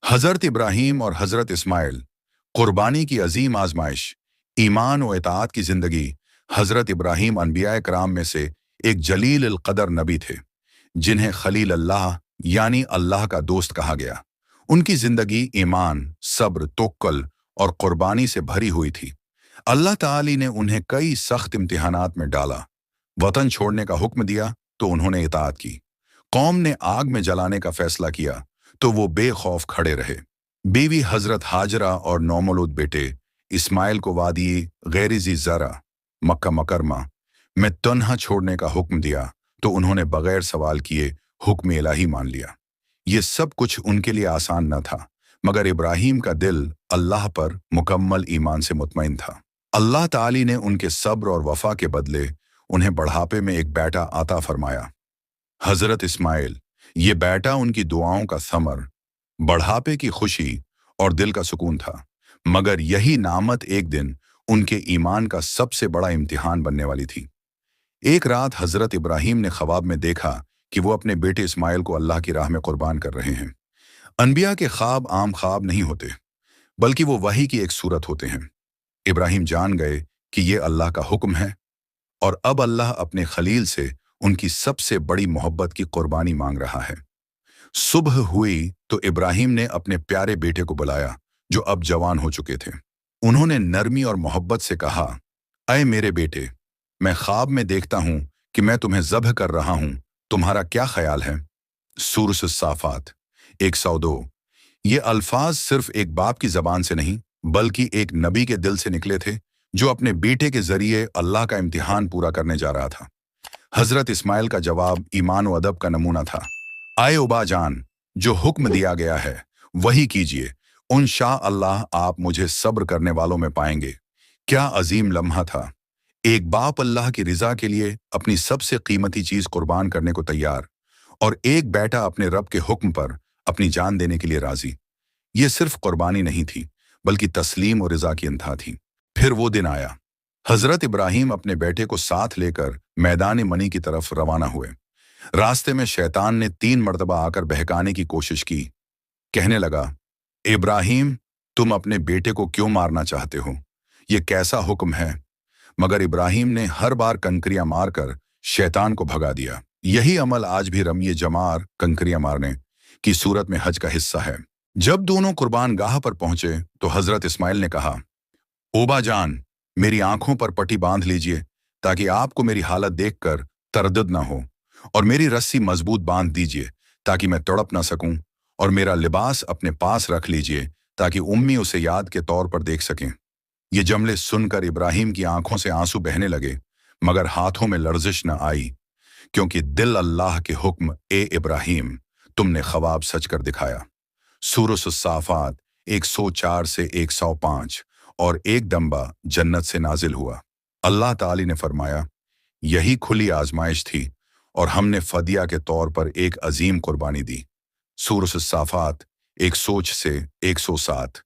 हज़रत इब्राहीम और हज़रत इस्माइल, कुर्बानी की अजीम आजमाइश, ईमान और इताअत की ज़िंदगी। हज़रत इब्राहीम अनबिया कराम में से एक जलील अल क़दर नबी थे, जिन्हें खलील अल्लाह यानी अल्लाह का दोस्त कहा गया। उनकी ज़िंदगी ईमान, सब्र, तवक्कुल और कुर्बानी से भरी हुई थी। अल्लाह ताली ने उन्हें कई सख्त इम्तिहानात में डाला। वतन छोड़ने का हुक्म दिया तो उन्होंने इताअत की। कौम ने आग में जलाने का फैसला किया तो वो बेखौफ खड़े रहे। बीवी हजरत हाजरा और नौमौलूद बेटे इस्माइल को वादी गैरिज़ी ज़रा मक्का मकरमा में तन्हा छोड़ने का हुक्म दिया तो उन्होंने बगैर सवाल किए हुक्म इलाही मान लिया। ये सब कुछ उनके लिए आसान न था, मगर इब्राहीम का दिल अल्लाह पर मुकम्मल ईमान से मुतमईन था। अल्लाह ताली ने उनके सब्र और वफा के बदले उन्हें बढ़ापे में एक बेटा अता फरमाया, हजरत इस्माइल। ये बेटा उनकी दुआओं का समर, बढ़ापे की खुशी और दिल का सुकून था। मगर यही नामत एक दिन उनके ईमान का सबसे बड़ा इम्तिहान बनने वाली थी। एक रात हजरत इब्राहीम ने ख्वाब में देखा कि वो अपने बेटे इस्माइल को अल्लाह की राह में कुर्बान कर रहे हैं। अनबिया के ख्वाब आम ख्वाब नहीं होते, बल्कि वो वही की एक सूरत होते हैं। इब्राहीम जान गए कि ये अल्लाह का हुक्म है और अब अल्लाह अपने खलील से उनकी सबसे बड़ी मोहब्बत की कुर्बानी मांग रहा है। सुबह हुई तो इब्राहीम ने अपने प्यारे बेटे को बुलाया, जो अब जवान हो चुके थे। उन्होंने नरमी और मोहब्बत से कहा, अय मेरे बेटे, मैं ख्वाब में देखता हूं कि मैं तुम्हें ज़ब्ह कर रहा हूं, तुम्हारा क्या ख्याल है? सूरह साफात 102। ये अल्फाज सिर्फ एक बाप की जबान से नहीं, बल्कि एक नबी के दिल से निकले थे, जो अपने बेटे के जरिए अल्लाह का इम्तिहान पूरा करने जा रहा था। हजरत इस्माइल का जवाब ईमान व अदब का नमूना था। आए उबा जान, जो हुक्म दिया गया है वही कीजिए, इंशाअल्लाह आप मुझे सब्र करने वालों में पाएंगे। क्या अजीम लम्हा था। एक बाप अल्लाह की रिजा के लिए अपनी सबसे कीमती चीज कुर्बान करने को तैयार, और एक बेटा अपने रब के हुक्म पर अपनी जान देने के लिए राजी। ये सिर्फ कुर्बानी नहीं थी, बल्कि तस्लीम और रिजा की इंतहा थी। फिर वो दिन आया। हजरत इब्राहीम अपने बेटे को साथ लेकर मैदान मनी की तरफ रवाना हुए। रास्ते में शैतान ने 3 मर्तबा आकर बहकाने की कोशिश की। कहने लगा, इब्राहीम, तुम अपने बेटे को क्यों मारना चाहते हो? ये कैसा हुक्म है? मगर इब्राहीम ने हर बार कंकरियां मारकर शैतान को भगा दिया। यही अमल आज भी रमिये जमार, कंकरियां मारने की सूरत में हज का हिस्सा है। जब दोनों कुर्बान गाह पर पहुंचे तो हजरत इस्माइल ने कहा, ओबा जान, मेरी आंखों पर पट्टी बांध लीजिए ताकि आपको मेरी हालत देखकर तरदद ना हो, और मेरी रस्सी मजबूत बांध दीजिए ताकि मैं तड़प ना सकूं, और मेरा लिबास अपने पास रख लीजिए ताकि उम्मी उसे याद के तौर पर देख सकें। ये जमले सुनकर इब्राहीम की आंखों से आंसू बहने लगे, मगर हाथों में लर्जिश न आई, क्योंकि दिल अल्लाह के हुक्म, ए इब्राहीम, तुमने ख्वाब सच कर दिखाया। सूरह साफात 104 से 105। और एक दंबा जन्नत से नाजिल हुआ। अल्लाह ताली ने फरमाया, यही खुली आजमाइश थी और हमने फदिया के तौर पर एक अजीम कुर्बानी दी। सूरह साफात 100 से 107।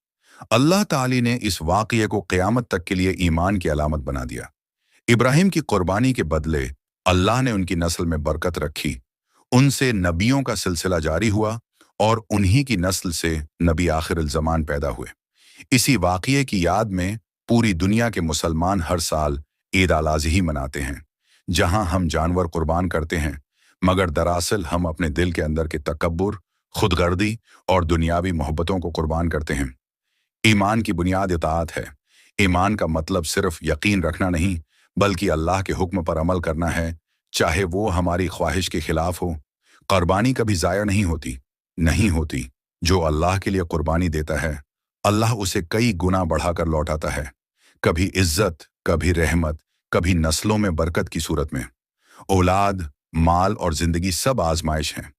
अल्लाह ताली ने इस वाक़ये को क़यामत तक के लिए ईमान की अलामत बना दिया। इब्राहीम की कुर्बानी के बदले अल्लाह ने उनकी नस्ल में बरकत रखी। उनसे नबियों का सिलसिला जारी हुआ और उन्हीं की नस्ल से नबी आखिर ज़मान पैदा हुए। इसी वाक़ये की याद में पूरी दुनिया के मुसलमान हर साल ईद अल-अज़ही मनाते हैं, जहां हम जानवर कुर्बान करते हैं, मगर दरअसल हम अपने दिल के अंदर के तकब्बुर, खुदगर्दी और दुनियावी मोहब्बतों को कुर्बान करते हैं। ईमान की बुनियाद इताअत है। ईमान का मतलब सिर्फ यकीन रखना नहीं, बल्कि अल्लाह के हुक्म पर अमल करना है, चाहे वो हमारी ख्वाहिश के खिलाफ हो। कुर्बानी कभी ज़ाया नहीं होती। जो अल्लाह के लिए कुर्बानी देता है, अल्लाह उसे कई गुना बढ़ाकर लौटाता है, कभी इज्जत, कभी रहमत, कभी नस्लों में बरकत की सूरत में। औलाद, माल और जिंदगी सब आजमाइश हैं।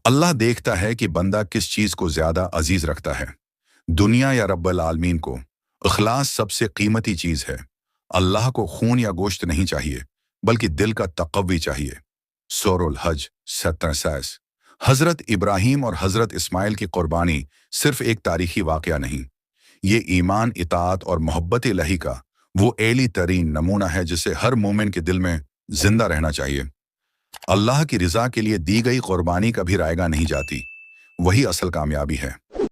अल्लाह देखता है कि बंदा किस चीज को ज्यादा अजीज रखता है, दुनिया या रब्बुल आलमीन को। इखलास सबसे कीमती चीज है। अल्लाह को खून या गोश्त नहीं चाहिए, बल्कि दिल का तक़व्वी चाहिए। सूरह हज 17। हजरत इब्राहीम और हजरत इस्माइल की कुर्बानी सिर्फ एक तारीखी वाक़या नहीं, ये ईमान, इताअत और मोहब्बत इलाही का वो एली तरीन नमूना है जिसे हर मोमिन के दिल में जिंदा रहना चाहिए। अल्लाह की रिजा के लिए दी गई कुर्बानी कभी रायगा नहीं जाती, वही असल कामयाबी है।